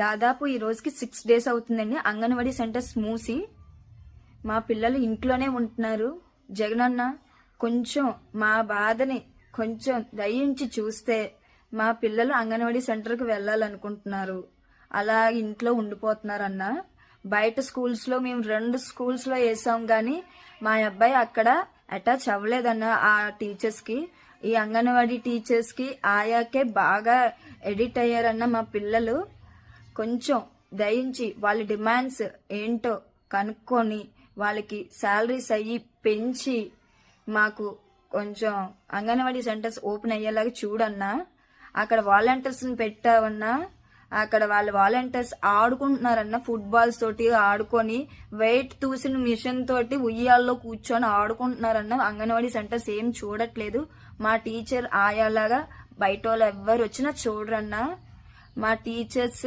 దాదాపు ఈ రోజుకి 6 days అవుతుందండి అంగన్వాడీ సెంటర్స్ మూసి. మా పిల్లలు ఇంట్లోనే ఉంటున్నారు. జగనన్న కొంచెం మా బాధని కొంచెం దయించి చూస్తే మా పిల్లలు అంగన్వాడీ సెంటర్కి వెళ్ళాలనుకుంటున్నారు, అలా ఇంట్లో ఉండిపోతున్నారన్న. బయట స్కూల్స్లో మేము 2 స్కూల్స్లో వేసాం కానీ మా అబ్బాయి అక్కడ అటాచ్ అవ్వలేదన్న. ఆ టీచర్స్కి, ఈ అంగన్వాడీ టీచర్స్కి, ఆయాకే బాగా ఎడిట్ అయ్యారన్న మా పిల్లలు. కొంచెం దయించి వాళ్ళ డిమాండ్స్ ఏంటో కనుక్కొని వాళ్ళకి శాలరీస్ అయ్యి పెంచి మాకు కొంచెం అంగన్వాడీ సెంటర్స్ ఓపెన్ అయ్యేలాగా చూడన్నా. అక్కడ వాలంటీర్స్ని పెట్టావన్నా, అక్కడ వాళ్ళ వాలంటీర్స్ ఆడుకుంటున్నారన్న. ఫుట్బాల్స్ తోటి ఆడుకొని వెయిట్ తూసిన మిషన్ తోటి ఉయ్యాల్లో కూర్చొని ఆడుకుంటున్నారన్న. అంగన్వాడీ సెంటర్స్ ఏం చూడట్లేదు. మా టీచర్ ఆయాలాగా బయట వాళ్ళు ఎవ్వరు వచ్చినా చూడరన్నా. మా టీచర్స్